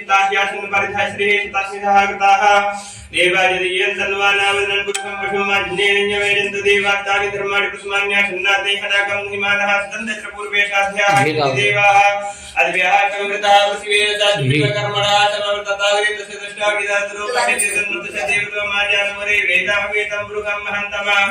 तास्यासन परिधाश्री तस्मिन् कृताः देवादियं तन्वानावदनं पुरुषं पशुमाज्ञेन वेदन्त देवास्तानि धर्माणि कुसुमान्यासन्नाते हदाकं हिमानः सदन्तत्र पूर्वे साध्याः देवाः अद्भ्यः चमृताः पृथिवे तद्भिकर्मणः समवर्तताग्रे तस्य दृष्टाविदातरो पठितन्मुतस्य देवत्वमाजानमरे वेदाः वेदं पुरुषं महन्तमः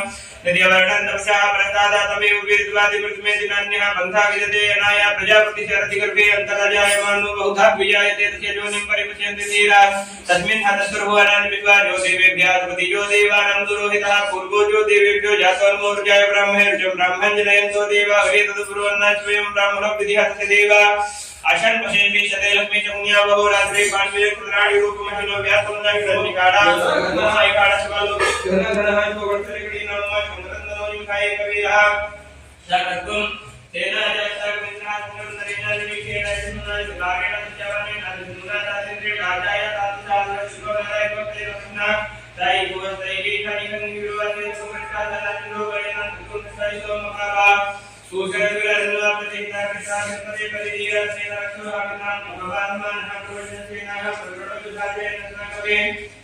यद्यवर्णं तपसा प्रसादा तमेव वेदवादि प्रथमे दिनान्यः पन्था विदते अनाया प्रजापतिशरतिगर्भे अन्तराजायमानो बहुधा विजायते तस्य योनिं परिपश्यन्ति धीरा तस्मिन् हतस्वरूपाणानि विश्वाजो देवेभ्यः अधिपतिजो देवानां दुरोहितः पूर्वो जो देवेभ्यो जातोन्मोर्जाय ब्राह्मणेर्जो ब्राह्मणजनयन्तो देवा वेदतुब्रुवन्ना स्वयं ब्राह्मणो विधिहस्य देवा आशन पशेन विचते लक्ष्मी चमुनिया बहु रात्रि पांचवे कुत्राणि रूपमहिनो व्यासुन्ना हिरण्यकाड़ा नमः काड़ा सवालो घनघनः जो वर्तरेकड़ी नमः चंद्रन्दनो निखाये कविरः जागतुम तेना जगतमित्रा सुंदरेना निखेना सुना गारेण सचावने नादुना तादिन्द्रे राजाय तादुसाल सुगमनाय भक्ते रत्ना दाई गोस्तैरी खनिखन विरुवाने सुमृता दलाचलो गणेना तुकुन सैसो मकावा सुशरविरन्वा प्रतिज्ञा कृतापति परिदीरा सेनाक्षो आगतान भगवान मनः प्रवचनसेनाः प्रगणोजुधाते नकवे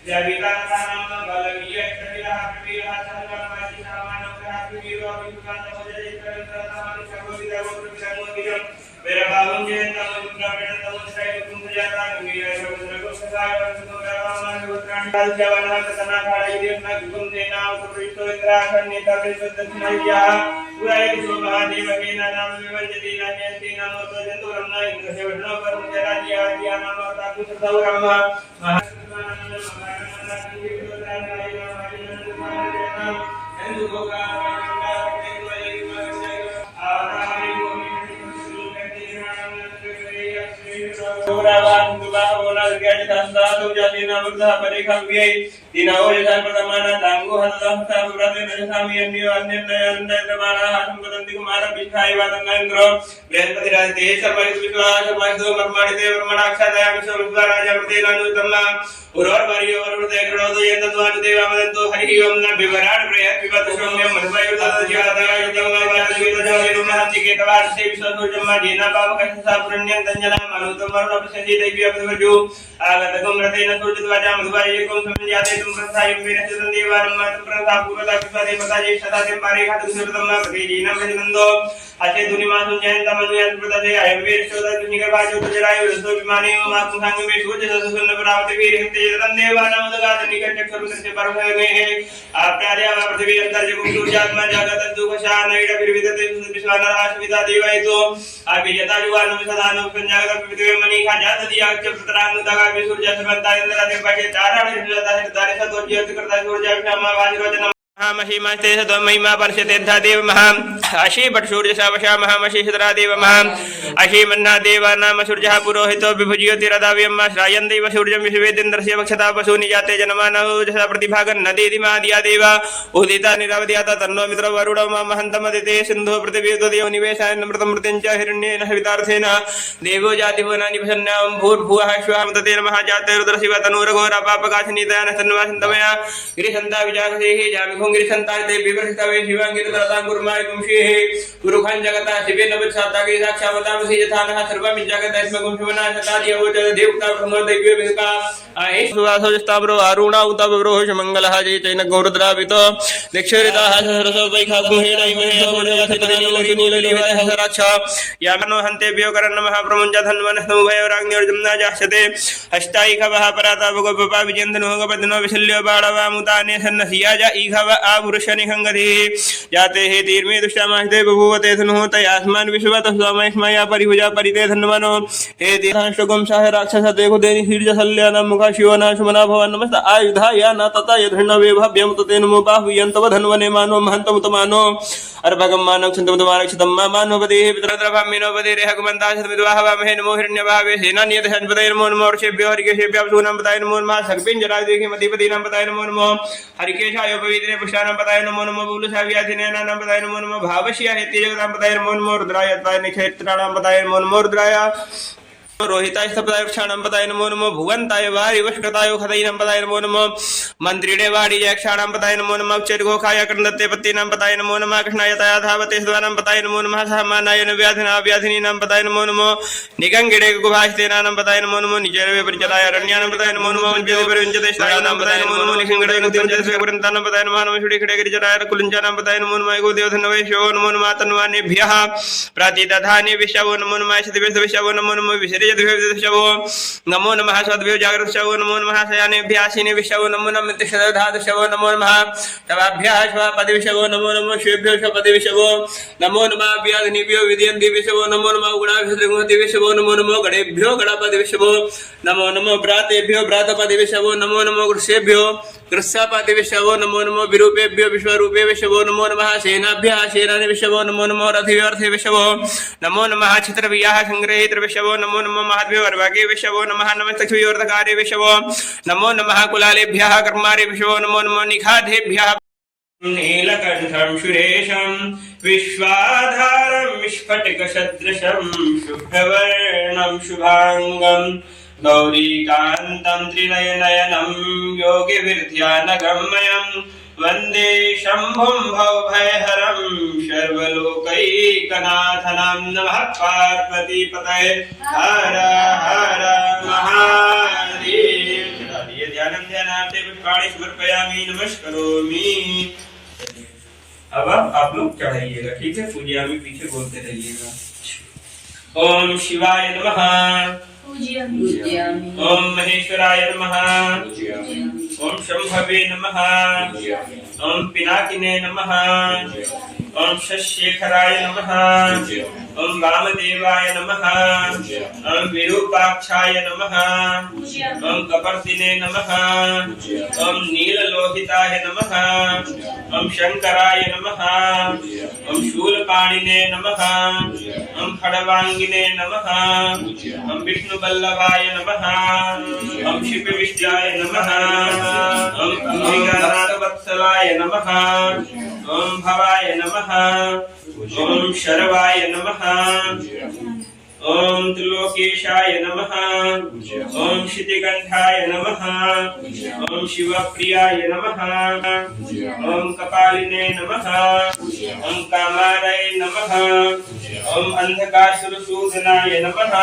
जावितानां बलवीय कविरः कविरः सहगणवासी सामानवः कविरो विद्वान भजते करंतरामानि सगोदिदा गोत्रविदं वेरभावं जयन्तं ब्राह्मणं सैव कुंभजाता वीर समुद्रगो सदाय सुन्दरामान गोत्राणि जवनः कतना खाडयेन कुंदेना उपरितो इंद्राखण्यता परिशुद्धनाया पुराय दिशो महादेवकेन नाम विवर्जति नान्यन्ति नाम तजन्तुरम्ना इंद्रस्य विष्णु परमजराज्य आद्या नाम ताकु सदौरम महिमास्ते सतो महिमा पर्षते देव महा अशी भट सूर्य सावशा महामशीधरा देव महा अशी मन्ना देवा नाम सूर्यः पुरोहितो विभुज्योति रदाव्यम श्रायन् देव सूर्यं विश्वेदेन्द्रस्य वक्षता पशूनि जाते जनमानः जसा प्रतिभागन् नदीदिमादिया देवा उदिता निरवध्याता तन्नो मित्र वरुणो महन्तमदिते सिन्धु पृथिवीतो देव निवेशाय नमृतं मृत्यं च हिरण्येन हवितार्थेन देवो जातिभुवनानि प्रसन्नां भूर्भुवः श्वः मदते नमः जाते रुद्रशिव तनूरघोरा पापकाशनीतया नसन्वासन्तमया गिरिसन्ता विजागसेहि जामि गिरिसन्ताते विवर्षितवे शिवाङ्गिरतां कुर्माय कुंशीः पुरुखान् जगता शिवे नवच्छातागे साक्षावतामसि यथानः सर्वं जगतस्मगुं शिवनाशतादियोच देवता ब्रह्मदैव्यभिका आहि सुवासोजस्ताम्रो अरुणा उतब्रो मंगलः जय चैन गौरद्रावितो दक्षरिताः सहरसो वैखाग्महेणैमहेणोनिललितः सराक्षा यामनो हन्तेभ्यो करन्नमः प्रमुञ्चधन्वनः उभयोराग्निर्जम्ना जास्यते हस्ताईखवः पराता भगवपा विजयन्तनो गपदनो विशल्यो बाळवामुताने सन्नसिया जा ईखव आपुरुषनिखङ्गधिः जाते हे तीर्मे दुष्टामाहिते बभूवते धनुः तयास्मान् विश्वतः स्वामयस्मया परिभुजा परिते धन्वनो हे तीर्थांशुकं साह राक्षस देखो देनि शीर्जशल्यानां मुखा शिवना सुमना भवन नमस्त आयुधाया न तथा यधर्णवे भव्यं ततेन मो बाहुयन्तव धन्वने मानो महन्तमुतमानो अर्भगं मानव क्षन्तमुतमानक्षतं मानवपदेः पितरद्रभामिनोपदे रेहकुमन्ताशतमिद्वाहवामहे नमो हिरण्यभावे सेनानियत हन्पतये नमो नमो ऋषेभ्यो हरिकेशेभ्यः सूनं पताय नमो नमः सर्पिञ्जरादिदेहि मतिपतीनां पताय नमो नमो हरिकेशाय पवित्रे पुष्टानां पताय नमो नमो बुलुसाव्याधिनेनां पताय नमो नमो भावश्या हेत्यजगतां पताय नमो नमो रुद्राय पताय निक्षेत्राणां पताय नमो नमो रुद्राय रोहिताय सपदाय क्षाणं पदाय नमो नमो भुवन्ताय वारि वष्कृताय खदैनं पदाय नमो नमो मन्त्रिणे वाणिज्य क्षाणं पदाय नमो नमः चेर्घोखाय कर्णदत्ते पत्तीनां पदाय नमो नमः कृष्णाय तया धावते स्वानं पदाय नमो नमः सहमानाय व्याधिना व्याधिनीनां पदाय नमो नमो निगङ्गिणे गुभास्तेनां पदाय नमो नमो निजरवे परिचलाय अरण्यानां पदाय नमो नमो वञ्जते परिवञ्जते स्थानां पदाय नमो नमो निषिङ्गणे नुतिञ्जते सेवरन्तानां पदाय नमो नमः शुडिखडे गिरिजराय कुलञ्चानां पदाय नमो नमः गोदेवधनवैश्यो नमो नमः तन्वानेभ्यः प्रतिदधाने विश्वो नमो नमः शतविश्वो नमो नमः विशेषो नमो नमः सद्भ्यो जागृतशवो नमो नमः शयानेभ्यासीने विश्वो नमो नमः तिष्ठधातुशवो नमो नमः तवाभ्यः श्वपदिविशवो नमो नमः श्वेभ्यो श्वपदिविशवो नमो नमः व्याधिनिभ्यो विद्यन्तिविशवो नमो नमः गुणाभिषेकविशवो नमो नमो गणेभ्यो गणपतिविशवो नमो नमो भ्रातेभ्यो भ्रातपदिविशवो नमो नमो कृष्येभ्यो कृष्यापतिविशवो नमो नमो विरूपेभ्यो विश्वरूपे विशवो नमो नमः सेनाभ्यः सेनानि विशवो नमो नमो रथिव्यर्थे विशवो नमो नमः छित्रव्याः संग्रहीत्र विशवो नमो नमो महद्भ्यो वर्वागे विशवो नमः नमस्तक्षुयोर्धकारे विशवो नमो नमः कुलालेभ्यः कर्मारे विशवो नमो नमो निखाधेभ्यः नीलकण्ठं सुरेशं विश्वाधारं विस्फटिकसदृशं शुभ्रवर्णं शुभाङ्गं गौरीकान्तं त्रिनयनयनं योगिभिर्ध्यानगम्यं वन्दे शम्भुं भवभयहरं सर्वलोकैकनाथनं नमः पार्वतीपतये हर हर महादेव। ध्यानं ध्यानार्थे पुष्पाणि समर्पयामि नमस्करोमि। अब आप लोग चढ़ाइएगा, ठीक है? पूजा में पीछे बोलते रहिएगा। ओम शिवाय नमः, ओम महेश्वराय नमः, ओम शंभवे नमः, ओम पिनाकिने नमः, ओम शशेखराय नमः, ओम वामदेवाय नमः, ओम विरूपाक्षाय नमः, ओम कपर्दिने नमः, ओम नीललोहिताय नमः, ओम शंकराय नमः, ओम शूलपाणिने नमः, ओम खड़वांगिने नमः, ओम विष्णुवल्लभाय नमः, ओम शिवविष्टाय नमः, ओम अंबिकानाथवत्सलाय नमः, ओम भवाय नमः, ओम शरवाय नमः, ओम त्रिलोकेशाय नमः, ओम शितिकंठाय नमः, ओम शिवप्रियाय नमः, ओम कपालिने नमः, ओम कामाराय नमः, ओम अंधकासुरसूदनाय नमः,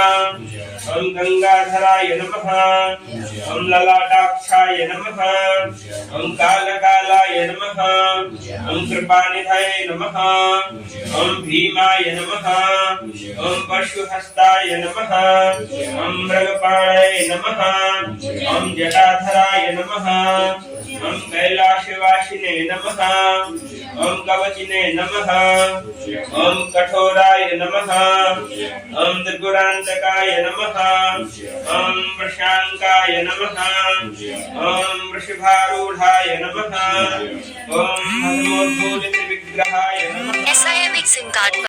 ओम गंगाधराय नमः, ओम ललाटाक्षाय नमः, ओम कालकालाय नमः, ओम कृपानिधाय नमः, ओम भीमाय नमः, ओम पशुहस्ताय नमः, ओम मृगपाणाय नमः, ओम जटाधराय नमः, ओम कैलाशवासिने नमः, ओम कवचिने नमः, ओम कठोराय नमः, ओम त्रिपुरांतकाय नमः, ओम वृषांकाय नमः, ओम वृषभारूढ़ाय नमः, ओम हनुमोद्भूलित विग्रहाय नमः। SIM SIM card